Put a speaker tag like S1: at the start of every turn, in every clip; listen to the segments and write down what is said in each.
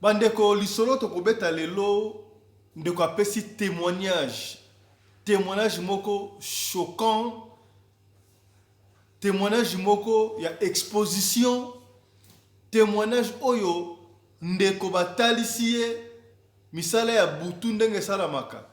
S1: Bandeko lisolo to kobeta lelo ndeko apesi témoignage. Témoignage moko choquant. Témoignage moko ya exposition. Témoignage oyo ndeko batalisi ye misala ya butu ndenge salamaka.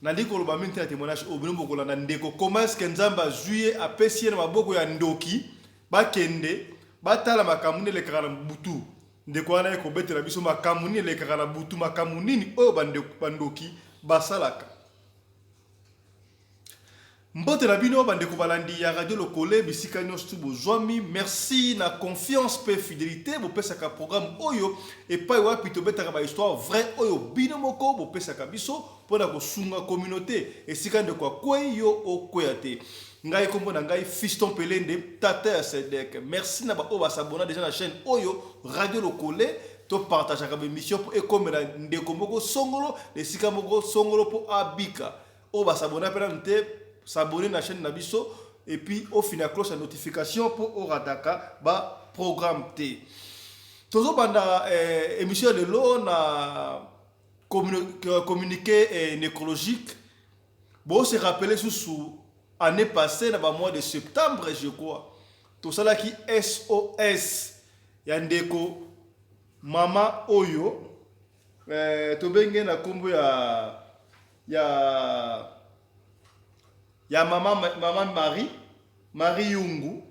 S1: Nandi koloba mingi na témoignage oyo bino bokolanda ndeko comment est-ce que Nzamba juillet apesi ye na maboko ya ndoki bakende batala makamuni lekaka na butu. Ndeko wana ekobetela biso makamuni lekaka na butu makamuni nini oyo bandoki basalaka. Mbote na bino bandeko balandi ya Radio Lokole bisika nyonso bozwami, merci na confiance pe fidélité bopesaka programme oyo epai wapi tobetaka ba histoire vrai oyo bino moko bopesaka biso mpona kosunga communauté esika ndeko akwei yo okweya te. Ngai kombo na ngai Fiston Pelende tata ya Sedek. Merci na ba oyo basabona déjà na chaîne oyo Radio Lokole to partager ka émission pour ekomela ndeko moko songolo esika moko songolo po abika oyo basabona pena nte s'abonner à la chaîne Nabiso et puis au final cloche la notification pour Orataka ba programme T. Toujours pendant émission de l'eau na communiqué nécrologique. Bon se rappeler sous année passée dans le mois de septembre je crois. Tout ça là qui SOS yandeko mama oyo to benge na kombo ya maman Marie Yungu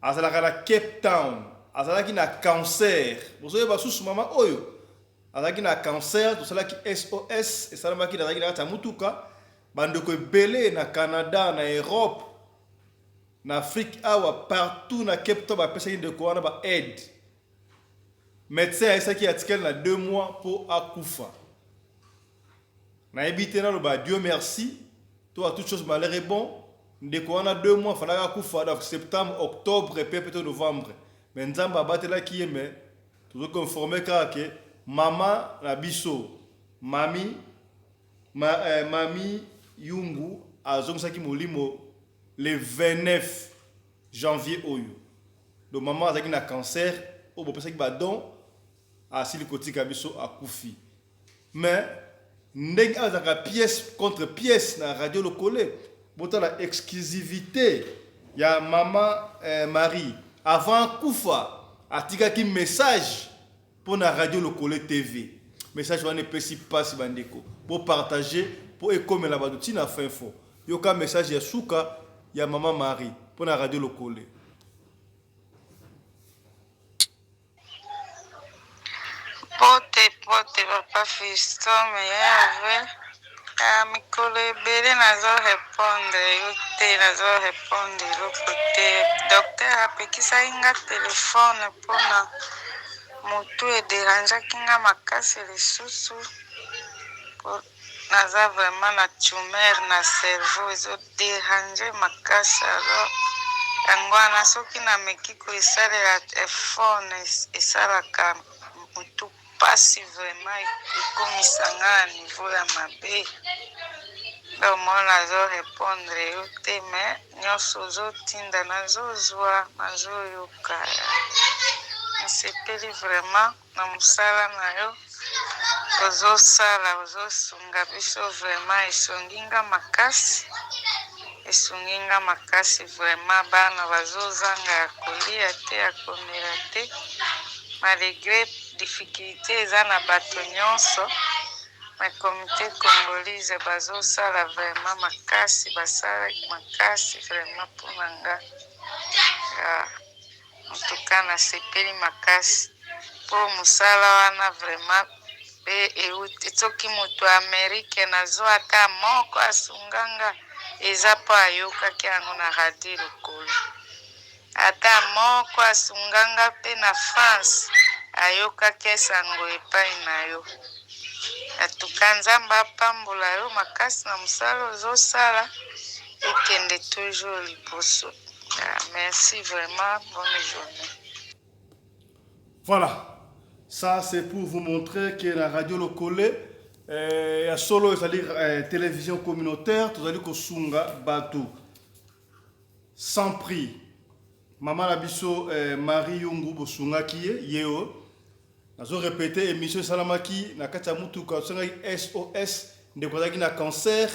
S1: azalaka na Cape Town azalaki na cancer bozoye basusu mama oyo azalaki na cancer tosalaki SOS esalamaki azalaki na kati ya mutuka bandeko ebele na Canada na Europe na Afrique awa partout na Cape Town bapesaki ndeko wana ba aide médecin aisaki atikali na 2 mois pour akufa na ebite na loba Dieu merci. Toi, toute chose malheur est bon. Ndeko wana 2 mois, fallait kufa dans septembre, octobre et peut-être novembre. Mais Nzamba batela qui aime, tout conformer que maman la biso, mami Yungu a zongsaki molimo le 29 janvier oyo. Donc maman a un cancer, au bo pesaki ba don a silikotika biso a kufi. Mais ndenge azaka pièce contre pièce na Radio Lokole bota la exclusivité ya maman Marie avant kufa atikaki message pour na Radio Lokole TV message wana pesi passe bandeko pour partager pour ekomela baduti na fin info yoka message ya suka ya maman Marie pour na Radio Lokole.
S2: Pote papa Fiston meyave mikolo ebele nazo répondre yo te nazo répondre eloko te docteur apekisaki nga telefone mpona motu ederangeaki nga makasi lisusu naza vraiment na tumeur na cerveau ezoderange makasi alors yango wana soki nameki koesalela telefone esalaka motu pasi vraiment ekomisanga na niveau ya mabe donc moi nazo répondre yo te mais nyonso ozotinda nazozwa nazoyoka nasepeli vraiment na mosala na yo ozosala ozosunga biso vraiment esonginga makasi vraiment bana bazozanga ya kolia te ya komela te malgré difficulté eza na bato nyonso mais comité congolaise bazosala vraiment makasi basalaki makasi vraiment mpona nga motuka nasepeli makasi mpo mosala wana vraiment pe euti soki moto amerike nazwa ata moko asunganga eza mpo ayokaki yango na Radio Lokole ata moko asunganga mpe na France ayokaki esango epai na yo atuka Nzamba apambola yo makasi na mosala ozosala ekende toujours liboso. Merci vraiment, bonne journée.
S1: Voilà, ça c'est pour vous montrer que la Radio Lokole ya solo c'est-à-dire télévision communautaire tozali kosunga bato sans prix. Maman Labiso Marie Yungu bosungaki yeo Nazo répété émission salamaki na kati ya mutuka songaki SOS ndeko azalaki na cancer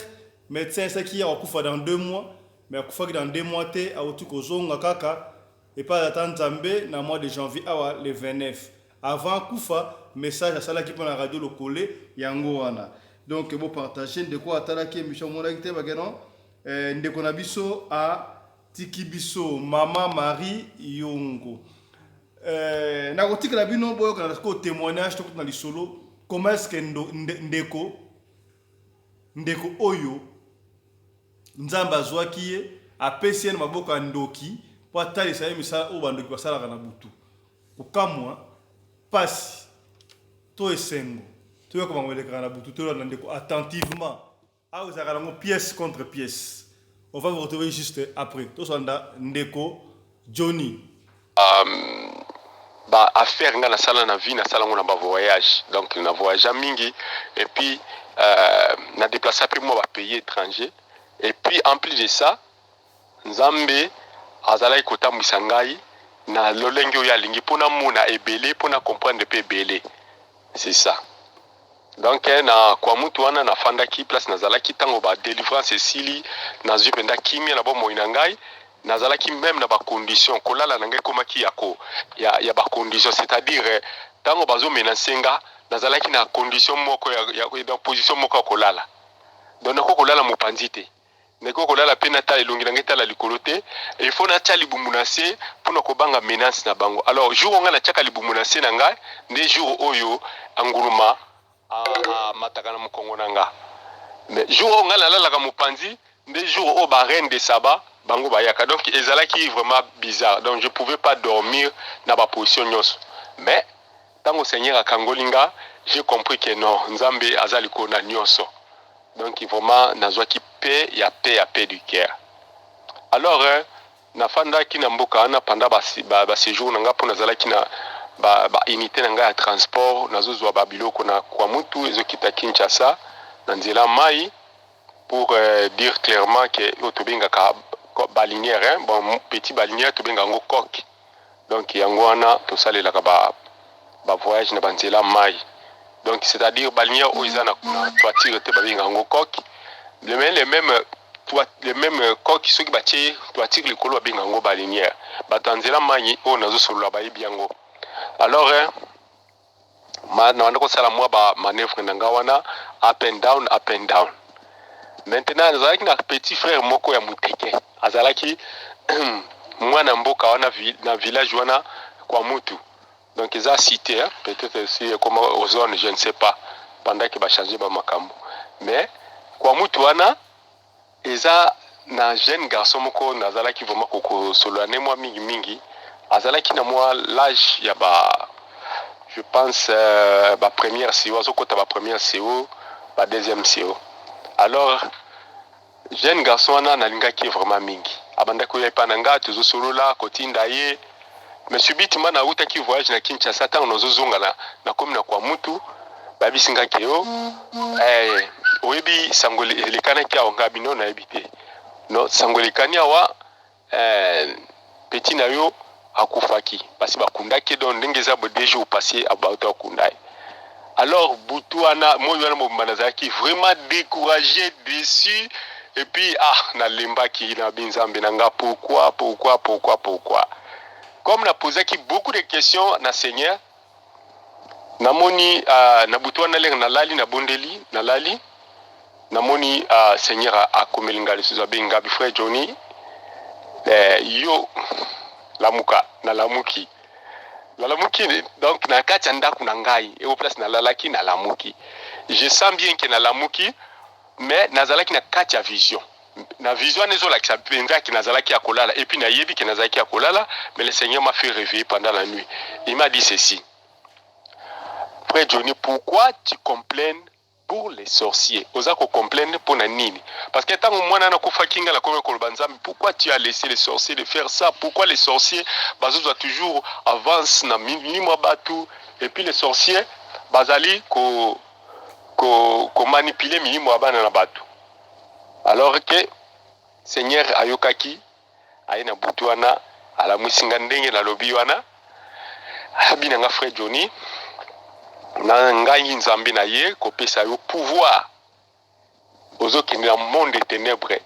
S1: médecin esaki akufa dans 2 mois mais akufaki dans 2 mois te auti kozonga kaka epai ata nzambe na mois de janvier awa le 29 avant kufa message asalaki mpo na radio lokole yango wana donc bopartage ndeko atalaki émission monaki te bakeno ndeko na biso atiki biso mama Marie Yungu. Nakotikala bino boyoka na témoignage tokuna lisolo comment est-ce que ndeko oyo nzamba azwaki ye apesi ye na maboko ya ndoki po atalisa ye misala oyo bandoki basalaka na butu kokamwa pasi to esengo toyoka bango elekaka na butu tolanda ndeko attentivement awa ezalaka nango pièce contre pièce. On va vous retrouver juste après tosolanda ndeko Johnny.
S3: Ba affaire nga na sala na vie na sala ngona ba voyage donc na voyage mingi et puis na déplacer après moi ba pays étranger et puis en plus de ça nzambe azala ikotambisa ngai na lolenge oyo alingi pona mona ebele pona comprendre pe ebele c'est ça donc na kwa mutu wana na fandaki place nazalaki tango ba délivrance esili na zipenda kimia na bomo inangai nazalaki même na ba condition kolala na ngai komaki ya ba condition c'est-à-dire tango bazo menacenga nazalaki na condition moko ya dans position moko kolala donc nako kolala mopanzi te nako kolala pe na ta elongi na ngai ta la likolote il faut na tia libumu na se pona kobanga menace na bango alors jour on na tiaka libumu na se na ngai ne jour oyo anguruma a mataka na mokongo na nga mais jour on na la ka mopanzi des jours au barène de Saba bango bayaka donc ezalaki vraiment bizarre donc je pouvais pas dormir dans ma position nyos mais tant au Seigneur akangolinga j'ai compris que non nzambe azali ko na nyoso donc vraiment nazwaki paix ya paix du cœur alors na fanda ki na mboka na pendant ba séjour nanga po nazalaki na ba unité nanga ya transport nazozwa babiloko na kwa mutu ezokita Kinshasa na nzela mai pour dire clairement que autobenga ka balinière hein bon petit balinière tobenga ngo coq donc yango wana to salela ka ba voyage na banzela mai donc c'est-à-dire balinière oiza na toiture te babenga ngo coq les mêmes coq qui sont qui batie toiture le kolo babenga ngo balinière batanzela mai o nazo solola ba yebiango alors na wana ko sala moi ba manœuvre nanga wana up and down. Maintenant, azalaki na petit frère moko ya muteke. Azalaki mwana mboka wana na village wana kwa mutu. Donc ils a cité hein, peut-être aussi comme aux zones, je ne sais pas pendant que ba changer ba makambo. Mais kwa mutu wana eza na jeune garçon moko nazalaki vraiment koko solane moi mingi. Azalaki na moi l'âge ya ba je pense ba première CO, azokota ba première CO, ba deuxième CO. Alors jeune garçon wana nalingaki vraiment mingi abanda ko yepa nanga tuzo solola kotinda ye mais subitement na utaki voyage na Kinshasa tango nozozonga na komi na kwa mutu babisinga keo oyebi sangole lekana ki aonga bino na ebite no sangole kania wa petit na yo akufaki parce bakundaki don ndengeza bo déjà passé abauta kundai. Alors Boutouana, moi je vraiment découragé, déçu. Et puis, na lemba qui na binzambe nanga pourquoi. Comme na posé beaucoup de questions na Seigneur, na moni na Boutouana na lali na bondeli na lali, na moni Seigneur a komelinga le suzabenga bi frère Johnny, yo lamuka na lamuki. La lamuki donc na kati anda kuna ngai et au place na lalaki na lamuki je sens bien que na lamuki mais nazalaki na kati ya vision na vision nezo la kisapenza ki nazalaki ya kolala et puis na yebi ki nazalaki ya kolala mais le Seigneur m'a fait réveiller pendant la nuit. Il m'a dit ceci: frère Johnny, pourquoi tu complains pour les sorciers? Ozako complaindre pour na nini? Parce que tant mwana na kufa kinga la komo kolbanzam, pourquoi tu as laissé les sorciers de faire ça? Pourquoi les sorciers bazo toujours avance na minimum batu et puis les sorciers bazali ko manipuler minimum bana na batu? Alors que Seigneur ayokaki aina butu wana ala musinga ndenge na lobi wana abina nga frère Johnny na ngai nzambe na ye kopesa yo pouvoir ozokende na monde des ténèbres.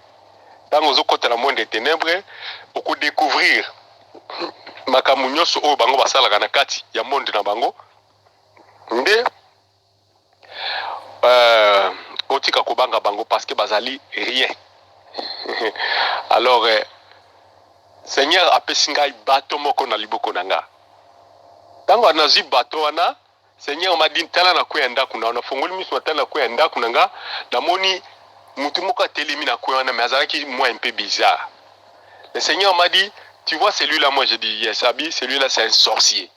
S3: Tant ozokota na monde des ténèbres okodécouvrir makambo nyonso oyo bango basalaka na kati ya monde na bango nde otika kobanga bango parce que bazali rien. Alors Seigneur apesi ngai bato moko na liboko na nga. Tango anazwi bato wana Seigneur m'a dit tala na kuya ndako na ona fongoli miso matala na kuya ndako na nga namoni mutu moko atelemi na kuya wana mais azalaki moi un peu bizarre. Le Seigneur m'a dit tu vois celui-là, moi j'ai dit yes abi celui-là c'est un sorcier.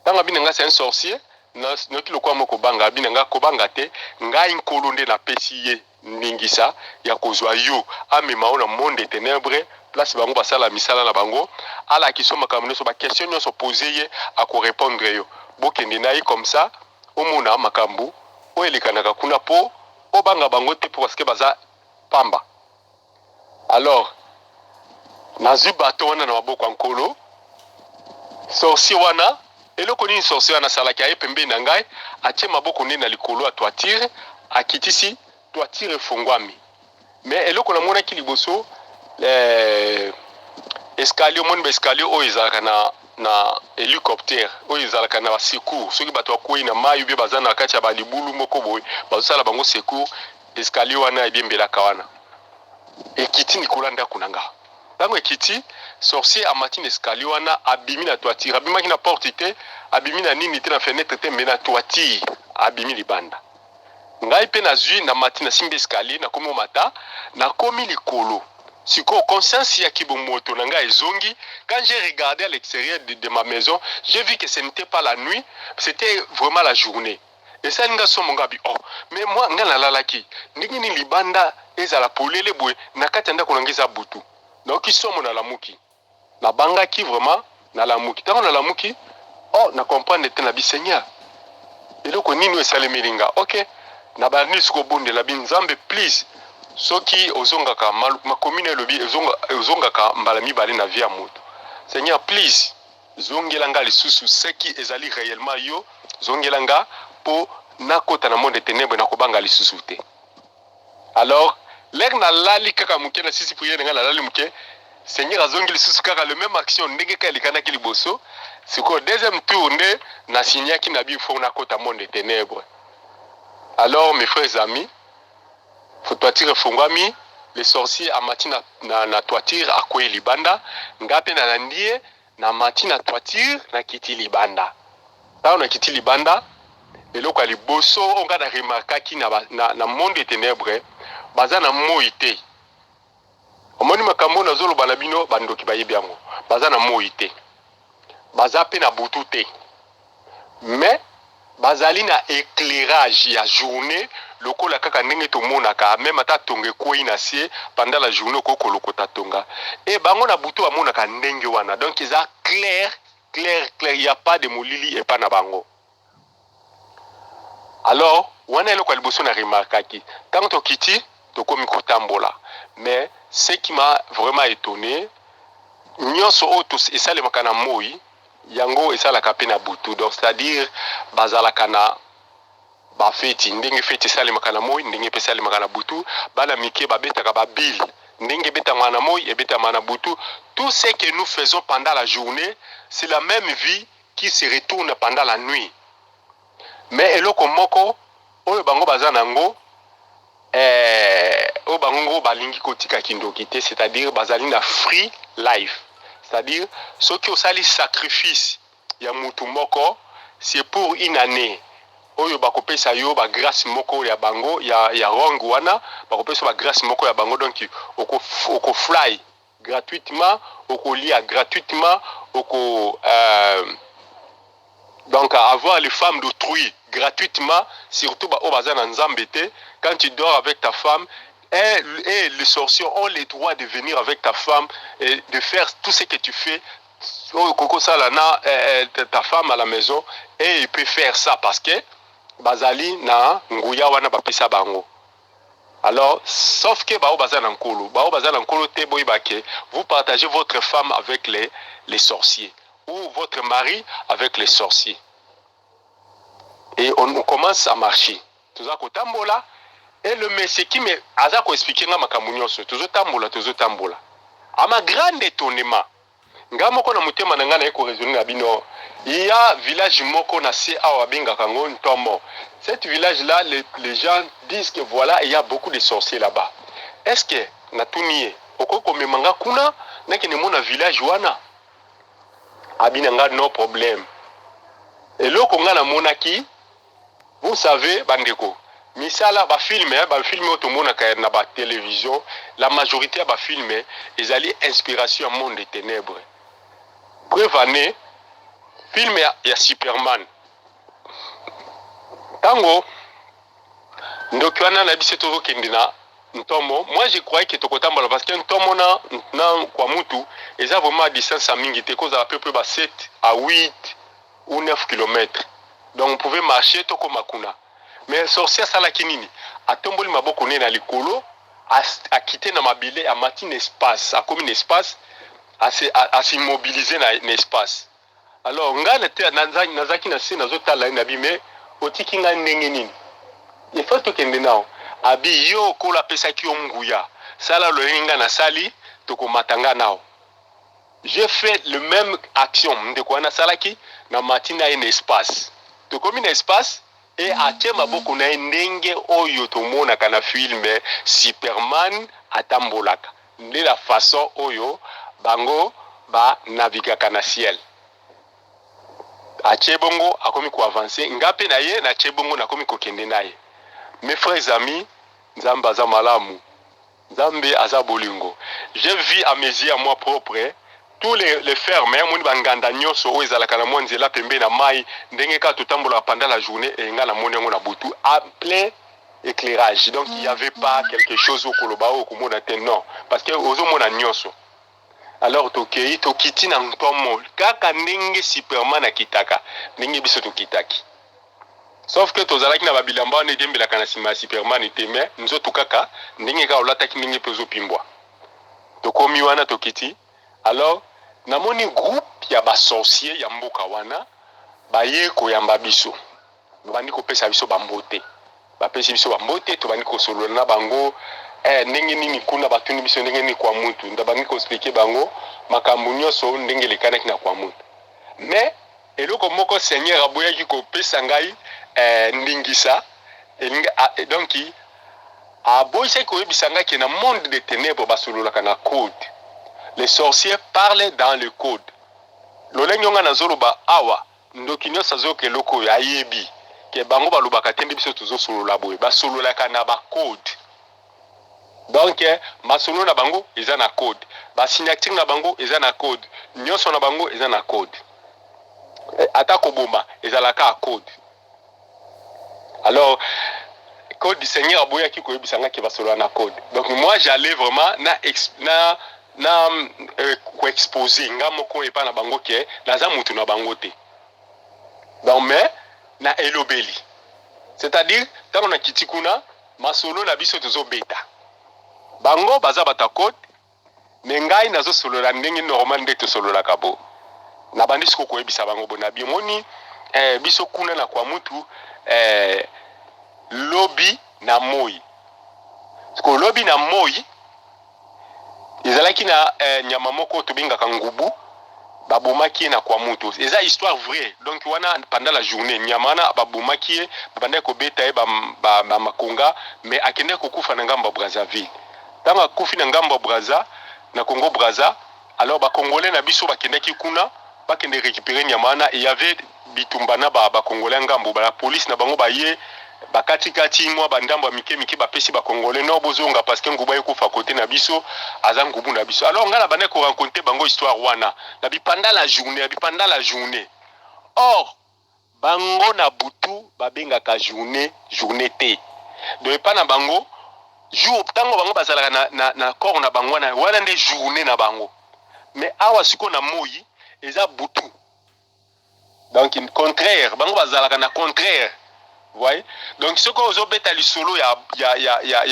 S3: Tango abinanga c'est un sorcier noki lokwa moko banga abinanga kobanga te ngai nkolo nde na pesi ye ningisa ya kozwa yo amema ona monde des ténèbres place bango basala misala na bango ala kiso makambo nyonso ba question nyonso poser ye ako répondre yo bokende na ye comme ça omona makambo o elekanaka kuna po obanga bango te parce que baza pamba. Alors nazwi bato wana na maboko nkolo sorcier wana eloko nini sorcier wana salaki aye pembeni na ngai atie maboko nde na likolo ya toiture akitisi toiture efongwami mais eloko namonaki liboso escalier omoni baescalier oyo ezalaka na hélicoptère oyo ezalaka na basecours soki bato bakwei na mai ubie baza na kati ya balibulu moko boye bazosala bango secours escalier wana ebiembelaka wana ekiti likolo ya ndako na nga ntango ekiti sorcier amati na escalier wana abimi na toiture abimaki na porte te abimi na nini te na fenêtre te me na toiture abimi libanda ngai mpe nazwi na mati na simbi escalier nakomi omata nakomi likolo siko conscience ya kibomoto na ngai ezongi. Quand j'ai regardé à l'extérieur de ma maison j'ai vu que ce n'était pas la nuit, c'était vraiment la journée. Et ça nga somo ngabi oh mais moi nga nalalaki ndenge ni libanda ezala polele boye na kati ya ndako nangeza butu donc isomo na lamuki na bangaki vraiment na lamuki tango na lamuki oh na comprendre te na bi Seigneur eloko nini esalemelinga ok na bani siko bonde la binzambe please soki ozongaka makomine elobi ozongaka mbala mibale na via moto Seigneur please zongelanga lisusu seki ezali réellement yo zongelanga po nakota na monde ténèbres na kobanga lisusu te. Alors l'air na lali kaka muke na sisi prière nga na lali muke Seigneur azongi lisusu kaka le même action ndenge ka likana ki liboso siko deuxième tour nde na signaki na bifo na kota monde ténèbres. Alors mes frères et amis faut toiture fongwami les sorciers amati na toiture akoye libanda ngape na ndie na mati na toiture na kiti libanda ta na kiti libanda eloko ya liboso onga na remarkaki na monde des ténèbres baza na moi te omoni makambo na zolo bana bino bandoki bayebi yango baza na moi te baza pe na butu te mais bazali na éclairage ya journée lokola kaka ndenge tomonaka même ata tonge kwei na sie pendant la journée koko lokota tonga et bango na butu amonaka ndenge wana donc eza clair il y a pas de molili et pas na bango. Alors wana eloko ya liboso na remarkaki tango tokiti tokomi kotambola mais ce qui m'a vraiment étonné nyonso oyo esalemaka na moi yango esalaka pe na butu donc c'est-à-dire bazalaka na bafeti ndenge feti esalemaka na moi ndenge pe esalemaka na butu bana mike babetaka babile ndenge ebetama na moi ebetama na butu. Tout ce que nous faisons pendant la journée c'est la même vie qui se retourne pendant la nuit. Mais eloko moko oyo bango baza nango oyo bango balingi kotika kindoki te c'est-à-dire bazali na free life, c'est-à-dire soki osali sacrifice ya mutu moko c'est pour une année oyo bakopesa yo ba grâce moko ya bango ya rong wana bakopesa ba grâce moko ya bango donc oko fly gratuitement oko lia gratuitement oko donc avoir les femmes d'autrui gratuitement surtout ba obazana nzambe te. Quand tu dors avec ta femme et les sorciers ont le droit de venir avec ta femme et de faire tout ce que tu fais koko salana ta femme à la maison et il peut faire ça parce que bazali na nguya wana bapesa bango. Alors sauf que bao bazana nkolo te boy bake vous partagez votre femme avec les sorciers ou votre mari avec les sorciers. et on commence à marcher. Tout ça tambola et le monsieur qui me aza ko expliquer nga makambo nyonso toujours tambola. À ma grande étonnement, nga moko na mutema na nga na eko raisonner na bino. Il y a village moko na se awa benga kango Ntomo. Cet village là les gens disent que voilà, il y a beaucoup de sorciers là-bas. Est-ce que na tunie okoko memanga kuna na kene mona village wana abina nga no problème. Et loko nga na monaki, vous savez bandeko, misala ba film otomona ka na ba télévision, la majorité ba film ils allaient inspiration au monde des ténèbres. Preuve année film ya Superman. Tango ndokiwana na biso to kendina Ntomo, moi je croyais que tokotamba parce que Ntomo na kwa mutu eza vraiment distance à mingi te cause à peu près 7 à 8 ou 9 km. Donc on pouvait marcher toko makuna. Mais sorcier sala kinini atomboli maboko ne na likolo a quitter na mabile a matin espace, a comme un espace à s'immobiliser na espace. Alors nga nazaki na se nazotala na bime otiki nga ndenge nini. Il faut tokende nao. Abi yo ko la pesa ki onguya. Sala lo nga na sali toko matanga nao. J'ai fait le même action de quoi na salaki na matina un espace. To comme un espace et atie maboko na ndenge oyo to mona kana filme Superman atambolaka. De la façon oyo bango ba naviga kana ciel. Atie bongo akomi ko avancer ngape na ye na chebongo na komi ko kende na ye. Mes frères amis, Nzambe aza malamu. Nzambe aza bolingo. J'ai vu à mes yeux à moi propre tous les fermes, moni banganda nyonso o ezalaka na mwanzela pembe na mai ndenge ka totambola pendant la journée et nga na moni ngo na butu à plein éclairage. Donc il y avait pas quelque chose au koloba o komona te non parce que ozo mona nyonso. Alors tokei tokiti na Ntomo kaka ndenge Superman akitaka ndenge biso tokitaki. Sauf que tozalaki na babilamba on edembela kana sima Superman iteme nzoto kaka ndenge ka olataki ndenge pezo pimbwa. Tokomi wana tokiti. Alors namoni groupe ya ba sorcier ya mboka wana baye koyamba biso. Bandi kopesa biso bambote. Bapesi biso bambote to bandi kosolola na bango ndenge nini kuna batuni biso ndenge ni kwa mutu. Ndabandi ko expliquer bango makambo nyonso ndenge lekanaki na kwa mutu. Mais eloko moko Seigneur aboyaki kopesa ngai ndingisa donc aboyaki koyebisa ngai ke na monde des ténèbres basololaka na code. Les sorciers parlent dans le code. Lolengi nga nazoloba awa ndoki nyonso azoke loko ya yebi ke bango balobaka te nde biso tozosolola boye basololaka na ba code. Donc masolo na bango eza na code, ba signature na bango eza na code, nyonso na bango eza na code. Ata koboma ezalaka a code. Alors code du Seigneur aboyaki koyebisa nga ke basolola na code. Donc moi j'allais vraiment na ko exposer nga moko epa na bango ke naza mutu na bango te. Donc mais na elobeli. C'est-à-dire tant na kitikuna masolo na biso tozo beta. Bango baza bata code mais ngai nazo solola ndenge normal nde to solola kabo. Na bandi siko koyebisa bango bona bimoni biso kuna na kwa mutu lobby na moi. Siko lobby na moi ezalaki na nyama moko tobengaka ngubu babomaki na kwa mutu. Eza histoire vraie. Donc wana pendant la journée nyamana babomaki babanda ko beta ba makonga mais akende kokufa na ngamba Brazzaville. Tanga kufi na ngamba Brazza na Congo Brazza, alors ba congolais na biso bakendaki kuna bakende récupérer nyamana et il y avait bitumbana ba congolais ngambo ba la police na bango baye bakati mwa bandambo mike bapesi ba congolais no bozonga parce que nguba ekufa côté na biso aza ngubu na biso. Alors ngala bana ko raconter bango histoire wana na bipanda la journée. Or bango na butu babenga ka journée te. Donc pas na bango jour tango bango bazalaka na corps na bango na wana nde journée na bango. Mais awa siko na moyi eza butu. Donc contraire bango bazalaka na contraire. Voyez? Donc ce qu'on a beta lisolo ya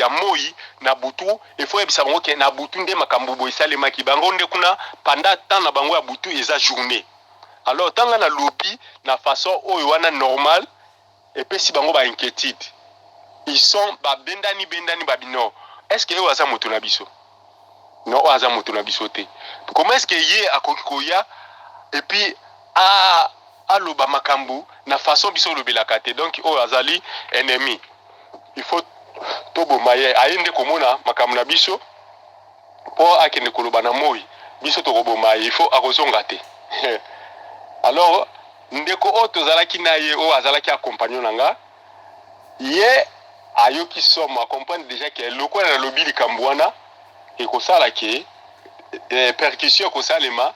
S3: moi na butu il faut ebisa bango ke na butu nde makambo boy salema ki bango nde kuna pendant temps na bango ya butu eza journée. Alors tanga na lobi na façon oyo wana normal et puis si bango ba inquiétude ils sont ba bendani babino est-ce que oza moto na biso non oza moto na biso te comment est-ce que yé akoki koya et puis aloba makambu na façon biso lobelaka te donc oyo azali ennemi il faut toboma ye ayende komona makambu na biso po akende koloba na moi biso tokoboma ye il faut akozonga te alors ndeko oyo tozalaki na ye oyo azalaki accompagnon na nga ye ayoki somo acomprendre déjà ke lokola na lobi likambo wana ekosala ke percussion ekosalema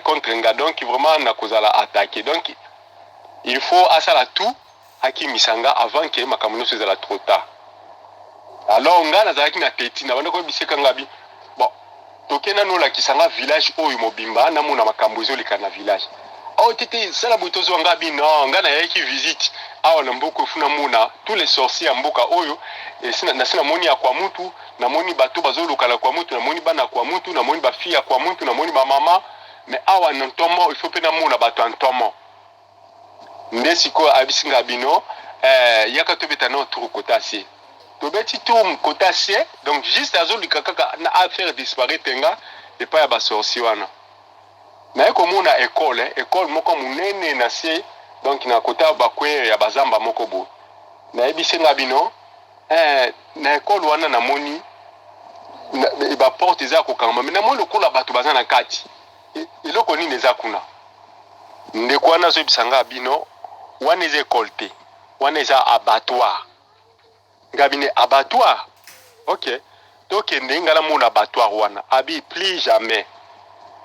S3: contre nga donc vraiment na kozala attaqué donc il faut asala tout akimisanga avant que makambo nyonso ezala trop tard alors nga nazalaki na teti na banda koyebiseka ngabi bon tokenda nolakisanga village oyo mobimba namona makambo ezoleka na village oh tete sala boy tozwa ngabi non nga nayaki visite awa na mboka efuna mona tous les sorciers ya mboka oyo nasina moni ya kwa mutu namoni bato bazolukala kwa mutu namoni bana kwa mutu namoni bafille ya kwa mutu namoni bamama mais awa na ntomo il faut pe namona bato ya ntomo nde sikoyo abisinga bino yaka tobeta na oturu kota asie tobeti tour kota asie donc juste azolika kaka na affaire disparaître nga epai ya basorcier wana naye komona école moko munene na sie donc na kota bakwe ya bazamba moko bo nayebisenga bino na école wana namoni ba porte eza kokamba mais namoni lokola bato baza na kati eloko nini eza kuna ndeko wana azoyebisanga bino wana eza école te wana eza abattoir ngabine abattoir ok tokende ngala mona abattoir wana abi plus jamais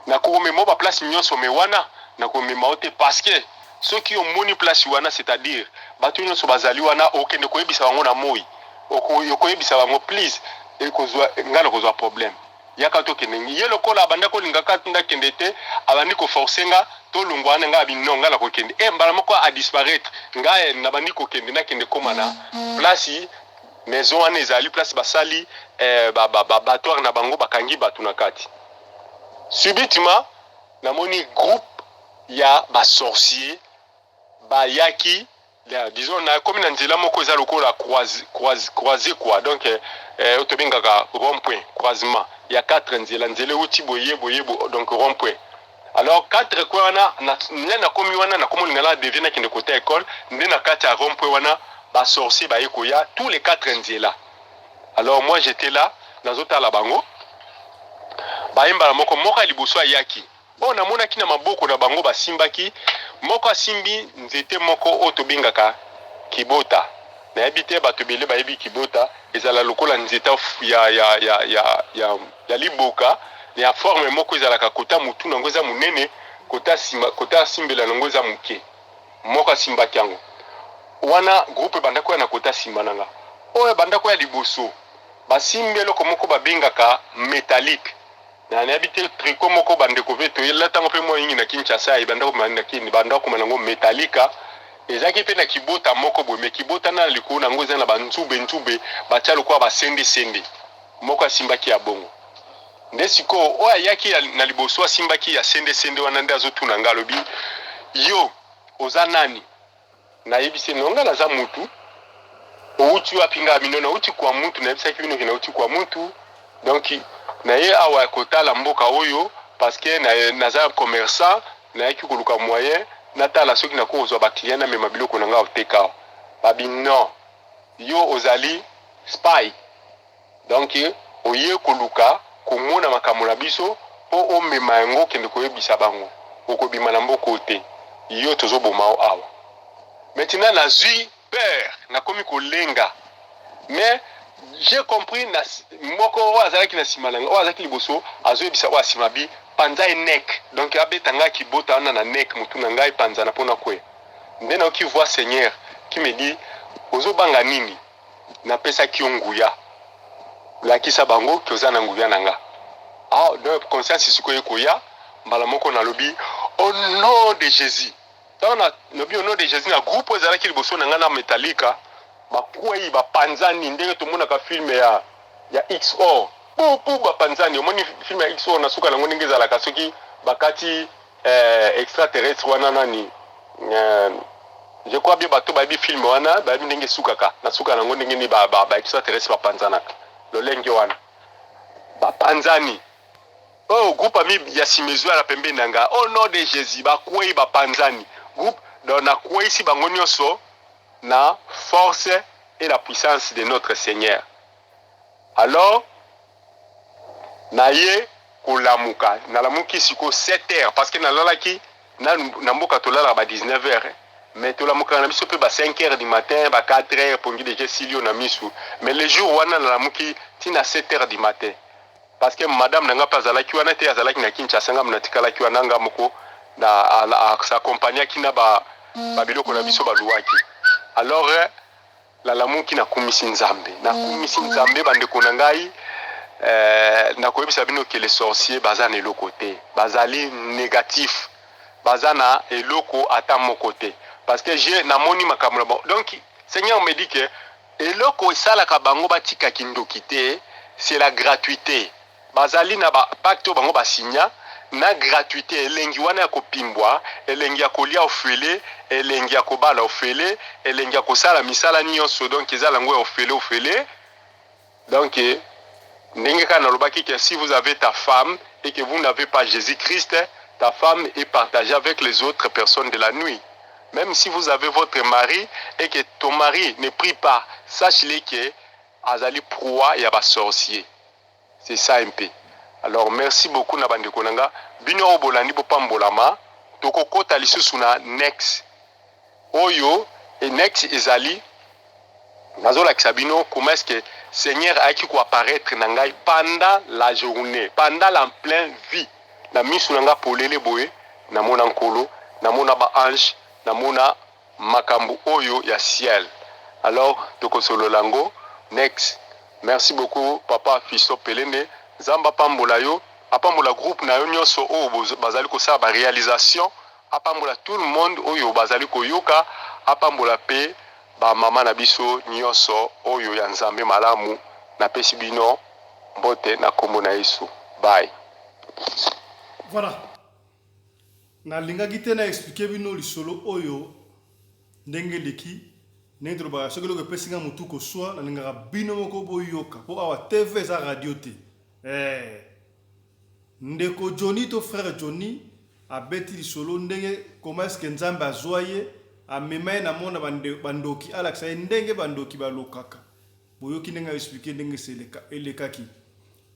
S3: nakomema ba place nyonso me wana nakomema ote parce que ceux qui ont moni place wana c'est-à-dire bato nyonso bazali wana okende koyebisa bango na moi okoyebisa bango please ekozwa ngala kozwa problème yaka tokende ye lokola banda kolinga katunda kende te abandi ko forcer nga to lungwana nga binonga la kokende mbala moko a disparaître nga na bandi kokende na kende komana place maison wana ezali place basali batoire na bango bakangi batu na kati subitement namoni groupe ya ba sorcier bayaki disons na comme na nzela moko eza lokola croisé quoi donc otobengaka rond point croisement il y a 4 nzela uti boye donc rond point alors 4 quoi wana na komi wana na komo lingala devient na kende côté école ndé na kati rond point wana ba sorcier ba ekoya tous les 4 nzela alors moi j'étais là nazota la bango bayemba moko liboso ayaki na mona kina maboko na bango basimbaki moko asimbi nzete moko otobengaka kibota na habité bato bele bayebi kibota ezala lokola nzeta ya liboka ya forme moko ezala ka kota mutu nango za munene kota simbela nango za muke moko asimbaki yango wana groupe bandako ya na kota simbananga oyo bandako ya liboso basimbelo komoko babengaka métallique na habité tricot moko bandeko veto yela tango pe mo yingi na Kinshasa ibandako na kini bandako manango métallica ezaki pe na kibota moko bo me kibota na liku na ngoza na banzube bachalo kwa basende moko asimbaki ya bongo ndesiko oya yaki na liboso asimbaki ya sende wana nda azotuna ngalobi yo oza nani na yebise nonga na za mutu outi wapinga bino na uti kwa mutu na yebisa kibino kina uti kwa mutu donc na ye awa kotala mboka oyo parce que naza commerçant na yaki koluka moyen natala soki na kozwa ba client na mema biloko na nga oteka babi non yo ozali spy donc oye koluka komona makambo na biso po omema yango kende koyebisa bango okobima na mboka te yo tozoboma awa maintenant nazwi peur nakomi kolenga mais j'ai compris na moko azalaki na simalanga o azalaki liboso azoyebisa o asimabi panza nek donc abetanga kibota wana na nek mutu na ngai panza na pona kwe nde na ki voix Seigneur qui me dit ozobanga nini na pesa kionguya lakisa bango kioza na nguya nanga donc conscience sikoye koya mbala moko na lobi au nom de Jésus tana lobi au nom de Jésus na groupe ezalaki liboso na nga na Metallica bakwei bapanzani ndenge tomona ka film ya XO pou bapanzani omoni film ya XO na suka nango ndenge ezalaka soki bakati extraterrestre wana nani Je crois bien bato babi film wana babi ndenge sukaka na suka nango ndenge ni ba extraterrestre ba panzanaka lo lenge wana ba panzani oh groupe ami ya simezo la pembe nanga au nom de Jésus ba kwei ba panzani groupe donc na kwei si bango nyonso na force et la puissance de notre Seigneur. Alors naye kolamuka nalamuki siko 7h parce que nalalaki na mboka tolala ba 19h mais tolamuka na biso pe ba 5h du matin ba 4h pongi déjà silio na misu mais le jour wana nalamuki tina 7h du matin parce que madame nanga pa zalaki wana te azalaki na Kinshasa ngam natikala ki wana ngam ko na sa compagnie kina ba biloko na biso ba luaki alors la lamuki na kumisi nzambe bande ko nangai na koyebisa bino que les sorciers baza na eloko te bazali négatif baza na eloko ata moko te parce que j'ai namoni makambo bon donc Seigneur me dit que eloko esalaka bango batika kindoki te c'est la gratuité bazali na ba pacte bango basinya na gratuité elengi wana ya kopimbwa elengi ya kolia ofele elengi ya kobala ofele elengi ya kosala misala nyonso donc ezala ngo ofele donc que si vous avez ta femme et que vous n'avez pas Jésus-Christ, ta femme est partagée avec les autres personnes de la nuit. Même si vous avez votre mari et que ton mari ne prie pas, sache-le que azali proie ya ba sorcier. C'est ça un peu. Alors merci beaucoup na bande konanga. Bino obolandi bo pambolama, tokokota lisusu na next. Oyo et next ezali nazola kisabino comment est-ce que Seigneur a qui apparaître nangai pendant la journée, pendant la pleine vie. Na misu nanga polele boye, na mona nkolo, na mona ba ange, na mona makambu oyo ya ciel. Alors, tokosolo lango, next. Merci beaucoup papa Fisto Pelende, zamba pambola yo, apambola groupe na yo nyonso o bazali ko sa ba réalisation, apambola tout le monde oyo bazali ko yoka, apambola pe ba mama na biso nyonso oyo ya nzambe malamu na pesi bino mbote na kombo na Yesu. Bye.
S1: Voilà. Na linga gite na expliquer bino lisolo oyo ndenge leki ndenge ba sokelo ko pesinga mutu ko swa na linga bino moko boyoka po awa TV za radio te. Ndeko Johnny to frère Johnny a beti lisolo ndenge comment est-ce que nzambe azwaye amemaye na mona bandoki alakisa ndenge bandoki balokaka boyoki ndenge expliquer ndenge seleka elekaki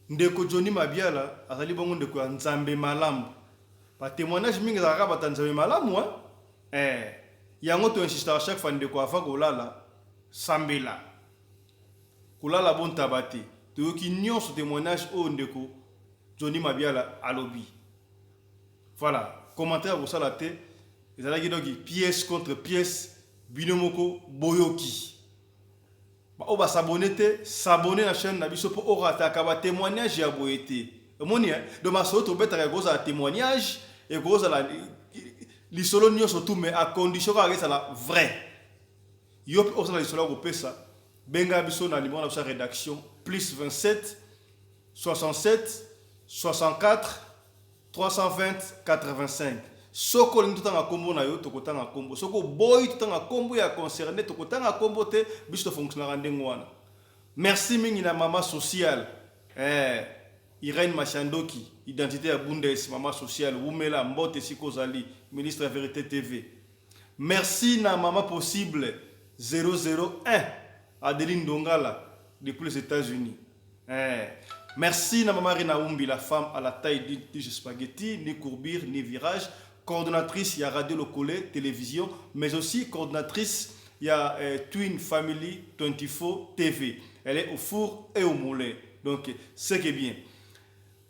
S1: ndeko Johnny Mabiala azali bongo ndeko ya nzambe malamu ba témoignage mingi za ba nzambe malamu yango to insiste à chaque fois ndeko afa kolala sambela kolala bon tabati toyoki nyonso témoignage o ndeko Johnny Mabiala alobi voilà commentaire pour ça la tête. Ils allaient donc pièce contre pièce, binomoko boyoki. On va s'abonner à la chaîne Nabiso pour aura un témoignage à boyete. Moni de ma soto bête à gros à témoignage et gros à la l'isolonio surtout mais à condition que ça la vrai. Yop aussi la isolo au ça. Benga biso na limon la rédaction plus 27 67 64 320 85. Soko lingi tutanga kombo na yo tokotanga kombo soko boy tutanga kombo ya concerné tokotanga kombo te biso fonctionnaire ndengo wana. Merci mingi na mama sociale Irène Machandoki identité ya Bundes mama sociale Wumela Mbote Sikozali ministre de Vérité TV. Merci na mama possible 001 Adeline Dongala depuis les États-Unis. Merci na mama Rina Umbi la femme à la taille du spaghetti ni courbure ni virage. Coordonnatrice, il y a Radio Locale, télévision, mais aussi coordonnatrice, il y a Twin Family 24 TV. Elle est au four et au moulin. Donc, c'est qui bien.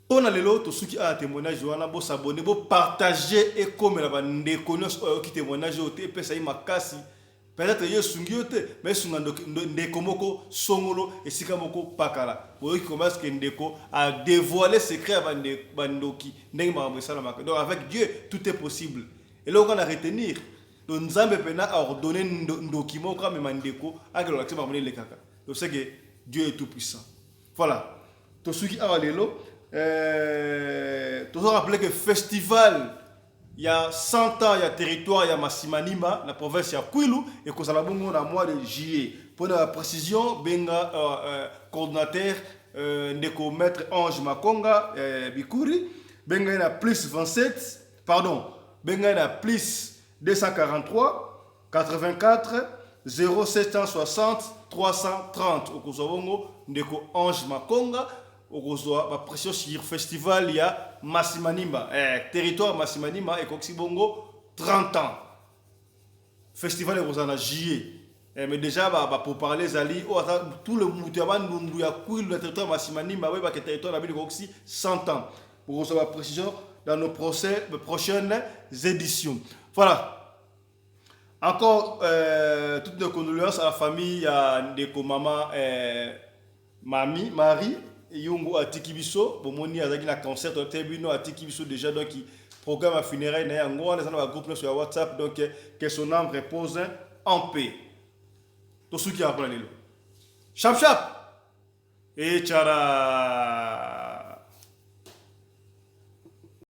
S1: On a l'autre, ceux qui ont un témoignage, on a s'abonner, pour partager et comme la bande qui témoignage, et puis ça y m'a cassé. Peut-être que je mais je ndeko songolo et sikamoko pakala. Vous commence que ndeko a dévoilé le secret à bandoki. Donc avec Dieu tout est possible. Et là on a retenir. Donc Nzambe pena a ordonné ndokimo comme mandeko à que l'accès parmi les kaka. Donc c'est que Dieu est tout puissant. Voilà. Tout ce qui a lelo tout ça rappeler que festival il y a 100 ans, il y a territoire, il y a Massimanima, la province, il y a Kwilu, et qu'on a bongo dans le mois de juillet. Pour la précision, benga coordinateur, ndeko maître Ange Makonga, Bikuri, benga il y a plus 27, pardon, benga il y a plus 243, 84, 0760, 330. Au Kozabongo, ndeko Ange Makonga, au Kozoa, la pression sur festival, il y a Massimanima, territoire Massimanima, et Koksibongo, 30 ans. Festival est en juillet. Mais déjà, pour parler, Zali, tout le monde qui a le territoire Massimanima, le territoire de 100 ans. Pour recevoir la précision dans nos prochaines éditions. Voilà. Encore toutes nos condoléances à la famille de maman Marie. Yungu a Tikibiso, Bomoni a un concert au Tébino a Tikibiso déjà, donc il programme à funérailles, il y a un groupe sur WhatsApp, donc que son âme repose en paix. Tout ce qui a appris. Chap chap! Et tchara!